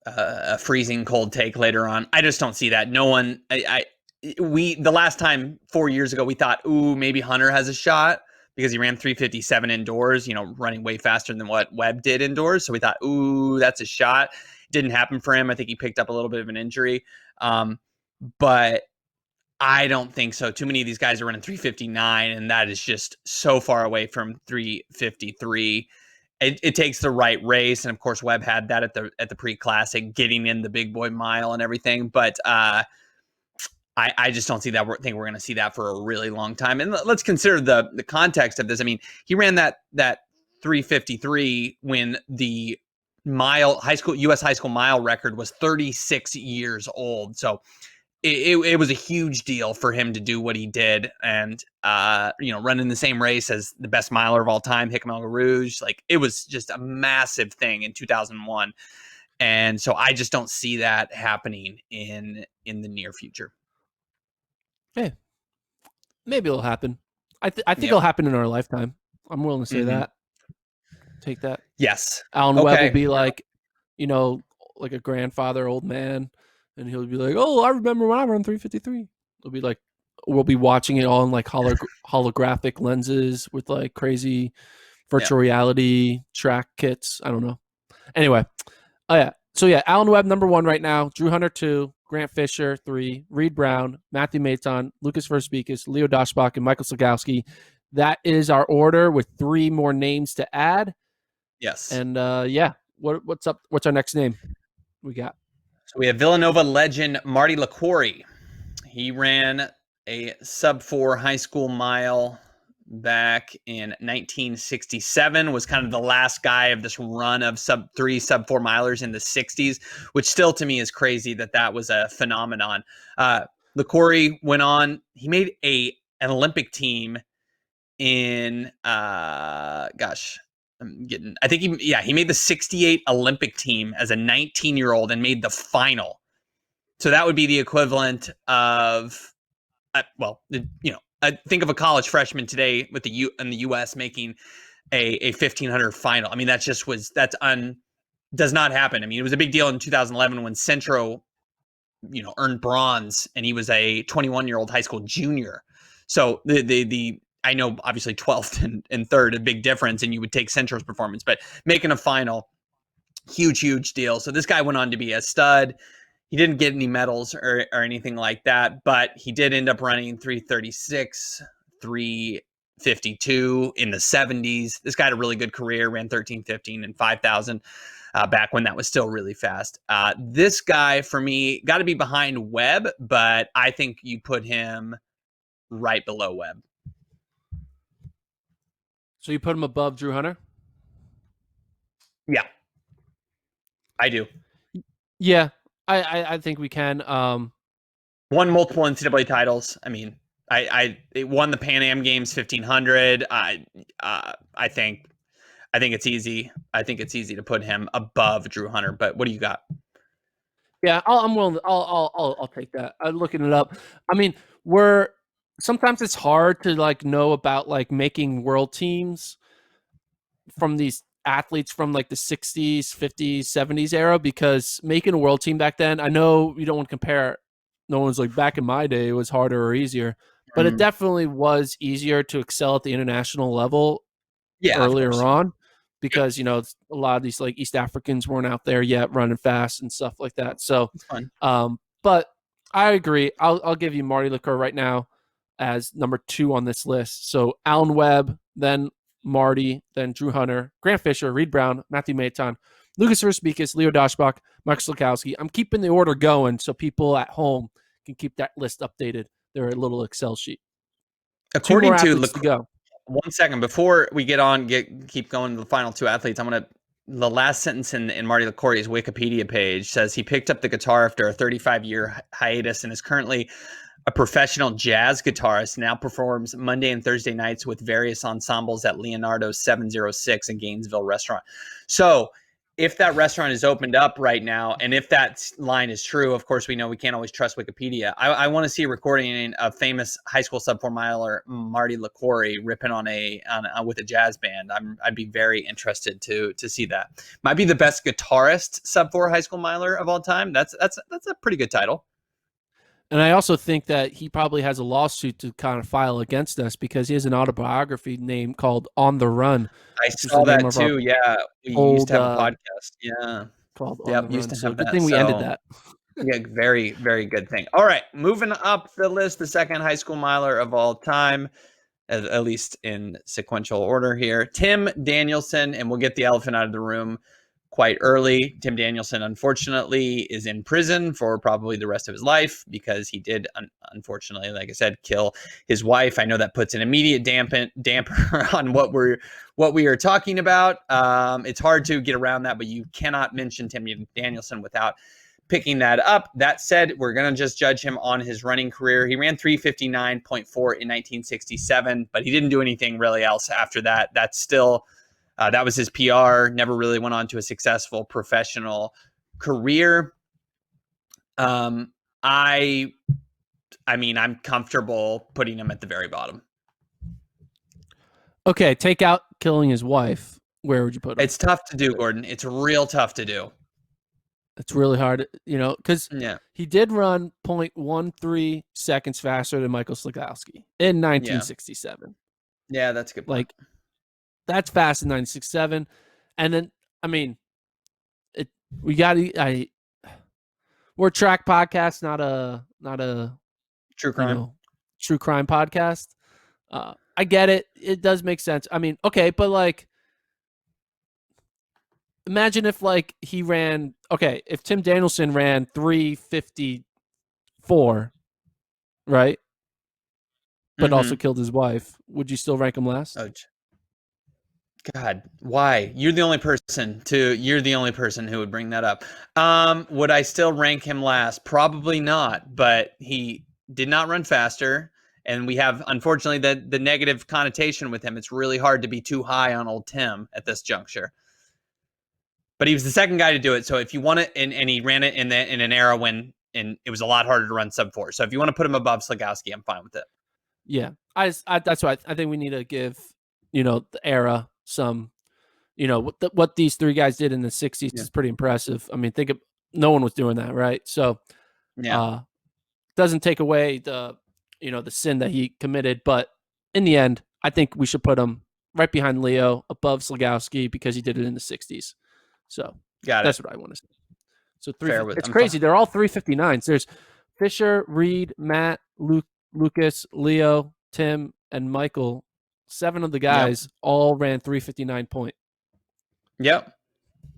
a freezing cold take later on. I just don't see that. No one. The last time 4 years ago, we thought, ooh, maybe Hunter has a shot because he ran 3:57 indoors, running way faster than what Webb did indoors. So we thought, ooh, that's a shot. Didn't happen for him. I think he picked up a little bit of an injury. But I don't think so. Too many of these guys are running 3:59, and that is just so far away from 3:53. It takes the right race, and of course Webb had that at the pre-classic, getting in the big boy mile and everything. But I just don't see that. Think we're going to see that for a really long time. And let's consider the context of this. I mean, he ran that 3:53 when the U.S. high school mile record was 36 years old. So it was a huge deal for him to do what he did, and running the same race as the best miler of all time, Hickman Rouge. Like, it was just a massive thing in 2001, and so I just don't see that happening in the near future. Yeah, maybe it'll happen. I think it'll happen in our lifetime. I'm willing to say that. Take that. Yes, Alan Webb will be like, like a grandfather, old man. And he'll be like, oh, I remember when I ran 3:53. It'll be like, we'll be watching it all in like holographic lenses with like crazy virtual reality track kits. I don't know. Anyway. Oh, yeah. So, Alan Webb, number 1 right now. Drew Hunter, 2. Grant Fisher, 3. Reed Brown, Matthew Maton, Lucas Verspikis, Leo Doshbach, and Michael Slagowski. That is our order with 3 more names to add. Yes. And, what's up? What's our next name we got? So we have Villanova legend Marty LaQuarrie. He ran a sub-4 high school mile back in 1967, was kind of the last guy of this run of sub-3, sub-4 milers in the 60s, which still to me is crazy that was a phenomenon. LaQuarrie went on, he made an Olympic team in, he made the 68 Olympic team as a 19-year-old and made the final. So that would be the equivalent of, think of a college freshman today with in the U.S. making a 1500 final. I mean, does not happen. I mean, it was a big deal in 2011 when Centro, earned bronze, and he was a 21-year-old high school junior. So the I know obviously 12th and third, a big difference, and you would take Centro's performance, but making a final, huge deal. So this guy went on to be a stud. He didn't get any medals or anything like that, but he did end up running 336, 352 in the 70s. This guy had a really good career, ran 13:15 and 5,000 back when that was still really fast. This guy, for me, got to be behind Webb, but I think you put him right below Webb. So you put him above Drew Hunter? Yeah, I do. Yeah, I think we can. Won multiple NCAA titles. I mean, it won the Pan Am Games 1500. I think it's easy. I think it's easy to put him above Drew Hunter. But what do you got? Yeah, I'm willing. I'll take that. I'm looking it up. I mean, we're sometimes it's hard to like know about like making world teams from these athletes from like the 60s, 50s, 70s era, because making a world team back then, I know you don't want to compare. No one's like back in my day it was harder or easier, but it definitely was easier to excel at the international level Yeah, of earlier course. on, because a lot of these like East Africans weren't out there yet running fast and stuff like that. So, It's fun. But I agree. I'll give you Marty Liqueur right now as number 2 on this list. So Alan Webb, then Marty, then Drew Hunter, Grant Fisher, Reed Brown, Matthew Maton, Lucas Verspikas, Leo Doshbach, Mark Slakowski. I'm keeping the order going so people at home can keep that list updated. Their little Excel sheet. 2 more According to athletes to go. 1 second before we keep going to the final 2 athletes, the last sentence in Marty Liquori's Wikipedia page says he picked up the guitar after a 35-year hiatus and is currently a professional jazz guitarist. Now performs Monday and Thursday nights with various ensembles at Leonardo's 706 in Gainesville restaurant. So if that restaurant is opened up right now, and if that line is true, of course, we know we can't always trust Wikipedia. I want to see a recording of famous high school sub 4 miler Marty Liquori ripping on with a jazz band. I'd be very interested to see that. Might be the best guitarist sub 4 high school miler of all time. That's a pretty good title. And I also think that he probably has a lawsuit to kind of file against us because he has an autobiography name called On the Run. I saw that too. Yeah. We used to have a podcast. Yeah. Called On the Yep. Used Run. to So have good that. thing we ended that. Yeah. Very, very good thing. All right. Moving up the list, the second high school miler of all time, at least in sequential order here, Tim Danielson. And we'll get the elephant out of the room quite early. Tim Danielson, unfortunately, is in prison for probably the rest of his life because he did, unfortunately, like I said, kill his wife. I know that puts an immediate damper on what we are talking about. It's hard to get around that, but you cannot mention Tim Danielson without picking that up. That said, we're going to just judge him on his running career. He ran 359.4 in 1967, but he didn't do anything really else after that. That's still... that was his PR. Never really went on to a successful professional career. I mean, I'm comfortable putting him at the very bottom. Okay, take out killing his wife. Where would you put him? It's tough to do, Gordon. It's real tough to do. It's really hard, because he did run 0.13 seconds faster than Michael Slakowski in 1967. Yeah, that's a good point. Like, that's fast in 1967. And then, I mean, we're a track podcast, not a true crime. True crime podcast. I get it. It does make sense. I mean, okay, but like, imagine if like if Tim Danielson ran 354, right? But also killed his wife. Would you still rank him last? Oh, God, why? You're the only person who would bring that up. Would I still rank him last? Probably not, but he did not run faster. And we have, unfortunately, the negative connotation with him. It's really hard to be too high on old Tim at this juncture. But he was the second guy to do it. So if you want it, and he ran it in an era when it was a lot harder to run sub 4. So if you want to put him above Slagowski, I'm fine with it. Yeah, that's why I think we need to give the era some. What these three guys did in the '60s Yeah. is pretty impressive. I mean, think of no one was doing that, right? So, Yeah. uh, doesn't take away the sin that he committed, but in the end, I think we should put him right behind Leo, above Slagowski because he did it in the '60s. So Got it. that's what I want to say. So Fair with it's I'm crazy. They're all 359s. There's Fisher, Reed, Matt, Lucas, Leo, Tim, and Michael. 7 of the Yep. guys all ran 359 point. Yep.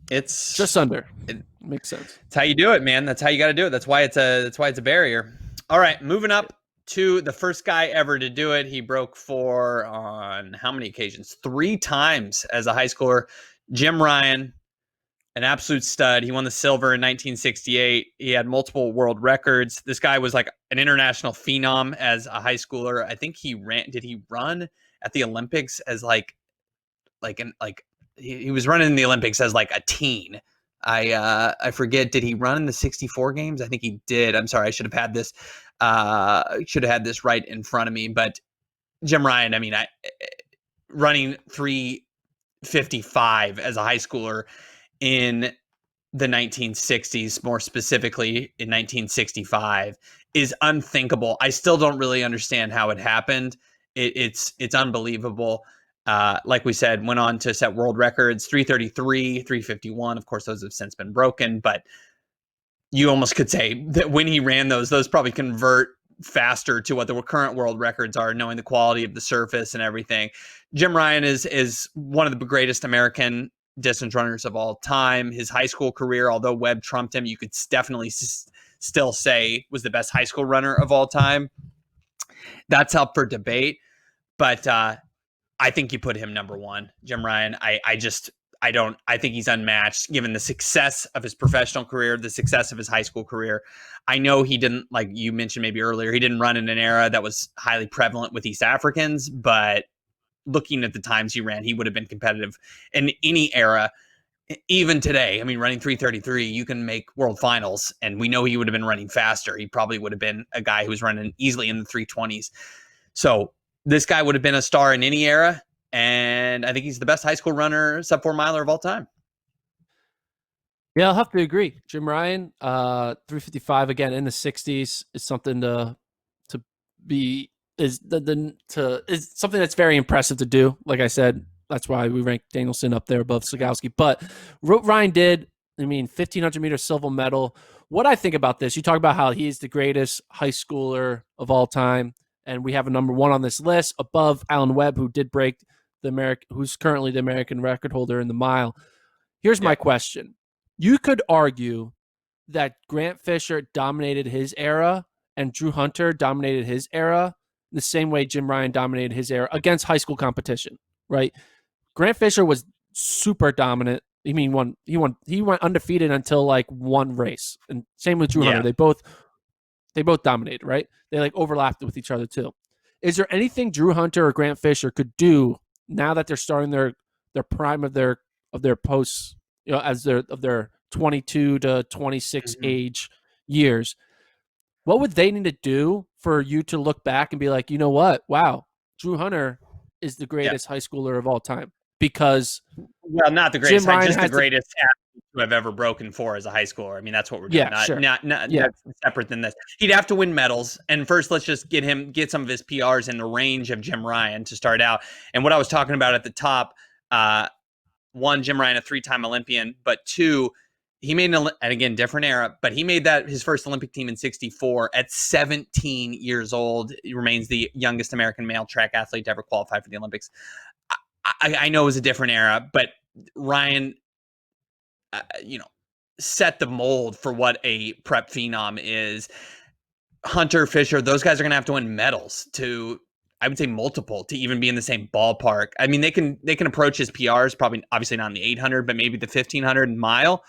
Just It's under. it, Makes sense. it's how you do it, man. That's how you got to do it. That's why it's a barrier. All right, moving up to the first guy ever to do it. He broke 4 on how many occasions? 3 times as a high schooler. Jim Ryan, an absolute stud. He won the silver in 1968. He had multiple world records. This guy was like an international phenom as a high schooler. I think he ran. Did he run at the Olympics as he was running in the Olympics as like a teen? I forget. Did he run in the 64 games? I think he did. I'm sorry. I should have had this right in front of me. But Jim Ryan, I mean, running 355 as a high schooler in the 1960s, more specifically in 1965, is unthinkable. I still don't really understand how it happened. It's unbelievable. Like we said, went on to set world records: 333, 351. Of course, those have since been broken, but you almost could say that when he ran those probably convert faster to what the current world records are, knowing the quality of the surface and everything. Jim Ryan is one of the greatest American distance runners of all time. His high school career, although Webb trumped him, you could definitely still say was the best high school runner of all time. That's up for debate, but I think you put him number one, Jim Ryan. I think he's unmatched given the success of his professional career, the success of his high school career. I know he didn't, like you mentioned maybe earlier, he didn't run in an era that was highly prevalent with East Africans, but looking at the times he ran, he would have been competitive in any era. Even today, I mean, running 333, you can make world finals, and we know he would have been running faster. He probably would have been a guy who was running easily in the 320s. So this guy would have been a star in any era, and I think he's the best high school runner, sub 4 miler of all time. Yeah, I'll have to agree. Jim Ryan, 355 again in the '60s is something to be is is something that's very impressive to do. Like I said, that's why we rank Danielson up there above Slagowski. But Ryan did. I mean, 1500-meter silver medal. What I think about this, you talk about how he's the greatest high schooler of all time, and we have a number 1 on this list above Alan Webb, who did break who's currently the American record holder in the mile. Here's my Yeah. question. You could argue that Grant Fisher dominated his era and Drew Hunter dominated his era the same way Jim Ryan dominated his era against high school competition, right? Grant Fisher was super dominant. He went undefeated until like one race. And same with Drew Hunter. Yeah. They both dominated, right? They like overlapped with each other too. Is there anything Drew Hunter or Grant Fisher could do now that they're starting their prime of their posts, as their 22 to 26 Mm-hmm. age years? What would they need to do for you to look back and be like, you know what? Wow, Drew Hunter is the Yeah. greatest high schooler of all time because Well, not the Jim greatest, Ryan just the has the greatest athlete to have ever broken 4 as a high schooler. I mean, that's what we're doing. yeah, Not, sure. not, not Yeah. that's separate than this. He'd have to win medals. And first, let's just get some of his PRs in the range of Jim Ryan to start out. And what I was talking about at the top, uh, 1, Jim Ryan, a 3-time Olympian, but 2, he made and again, different era, but he made that his first Olympic team in 64 at 17 years old. He remains the youngest American male track athlete to ever qualify for the Olympics. I know it was a different era, but Ryan, you know, set the mold for what a prep phenom is. Hunter, Fisher, those guys are going to have to win medals to, I would say, multiple to even be in the same ballpark. I mean, they can approach his PRs, probably obviously not in the 800, but maybe the 1500 mile.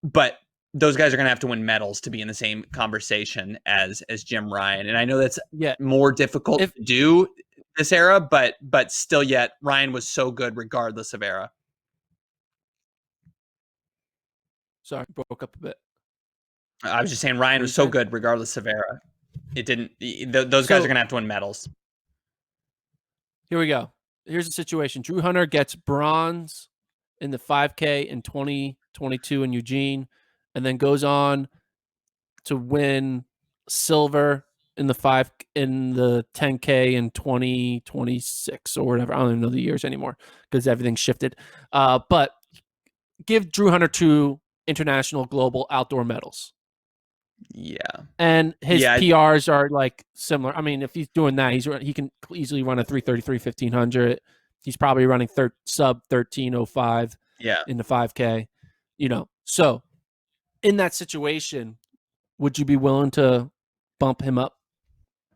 But those guys are going to have to win medals to be in the same conversation as Jim Ryan. And I know that's Yeah. more difficult If to do this era, but still, yet Ryan was so good regardless of era. sorry, broke up a bit. I was just saying Ryan What are was you so saying? good regardless of era. It didn't. Those guys are So going to have to win medals. Here we go. Here's the situation. Drew Hunter gets bronze in the 5K in 2022 in Eugene, and then goes on to win silver in the 10K in 2026 or whatever. I don't even know the years anymore because everything's shifted. But give Drew Hunter 2 international global outdoor medals. Yeah. And his Yeah. PRs are like similar. I mean, if he's doing that, he can easily run a 333 1500. He's probably running sub 1305 Yeah. in the 5K. So in that situation, would you be willing to bump him up?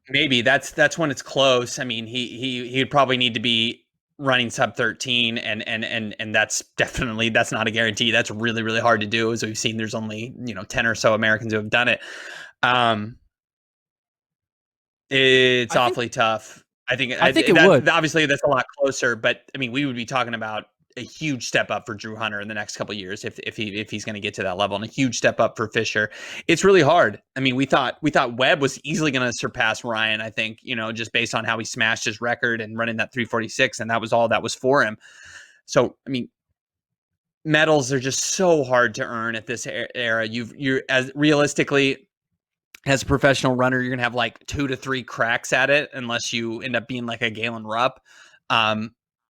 Maybe that's when it's close. I mean, he'd probably need to be running sub 13, and that's not a guarantee. That's really, really hard to do. As we've seen, there's only 10 or so Americans who have done it. It's awfully tough. I think it would. Obviously that's a lot closer, but I mean, we would be talking about a huge step up for Drew Hunter in the next couple of years if he's going to get to that level, and a huge step up for Fisher. It's really hard. I mean, we thought Webb was easily going to surpass Ryan. I think, just based on how he smashed his record and running that 346, and that was all that was for him. So, I mean, medals are just so hard to earn at this era. You're as realistically, as a professional runner, you're going to have like 2 to 3 cracks at it unless you end up being like a Galen Rupp.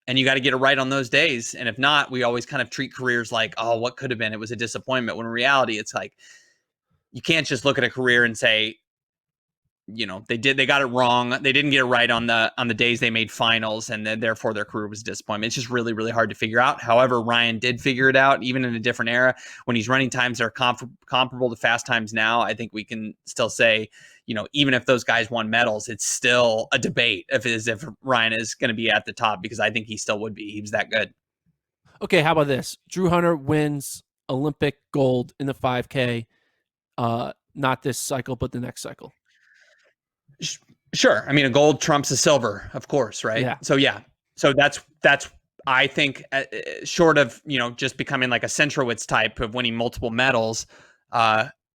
And you got to get it right on those days. And if not, we always kind of treat careers like, oh, what could have been? It was a disappointment. When in reality, it's like, you can't just look at a career and say, they got it wrong. They didn't get it right on the days they made finals, and then therefore their career was a disappointment. It's just really, really hard to figure out. However, Ryan did figure it out, even in a different era. When he's running times that are comparable to fast times now, I think we can still say, even if those guys won medals, it's still a debate if Ryan is going to be at the top, because I think he still would be. He was that good. Okay, how about this? Drew Hunter wins Olympic gold in the 5K, not this cycle, but the next cycle. Sure. I mean, a gold trumps a silver, of course, right? Yeah. So that's I think, short of just becoming like a Centrowitz type of winning multiple medals,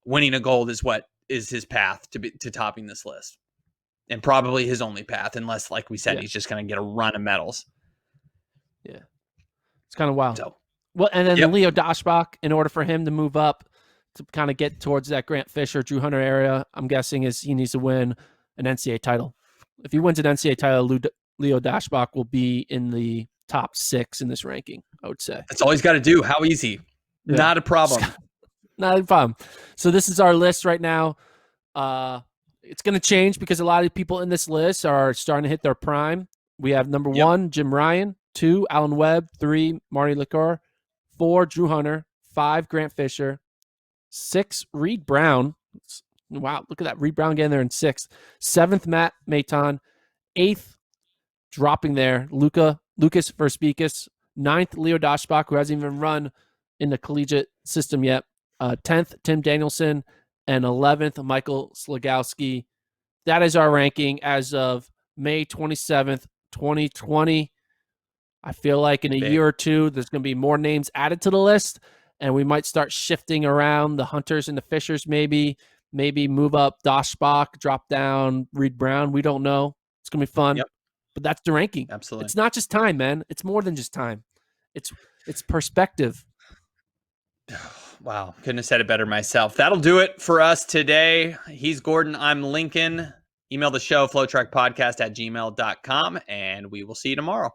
winning a gold is what is his path to topping this list, and probably his only path, unless, like we said, he's just going to get a run of medals. Yeah, it's kind of wild. So, well, and then Leo Daschbach, in order for him to move up to kind of get towards that Grant Fisher, Drew Hunter area, I'm guessing he needs to win an NCAA title. If he wins an NCAA title, Leo Daschbach will be in the top 6 in this ranking, I would say. That's all he's got to do. How easy? Yeah. Not a problem. Not a problem. So this is our list right now. It's going to change because a lot of people in this list are starting to hit their prime. We have number 1, Jim Ryan; 2, Alan Webb; 3, Marty Liquor; 4, Drew Hunter; 5, Grant Fisher; 6, Reed Brown. Wow, look at that. Reed Brown getting there in 6th. 7th, Matt Maton. 8th, dropping there, Lucas Verspikis. 9th, Leo Daschbach, who hasn't even run in the collegiate system yet. 10th, Tim Danielson. And 11th, Michael Slagowski. That is our ranking as of May 27th, 2020. I feel like in a year or two, there's going to be more names added to the list, and we might start shifting around the Hunters and the Fishers maybe move up Daschbach, drop down Reed Brown. We don't know. It's going to be fun. But that's the ranking. Absolutely. It's not just time, man. It's more than just time. It's perspective. Wow. Couldn't have said it better myself. That'll do it for us today. He's Gordon. I'm Lincoln. Email the show, FloTrackPodcast@gmail.com, and we will see you tomorrow.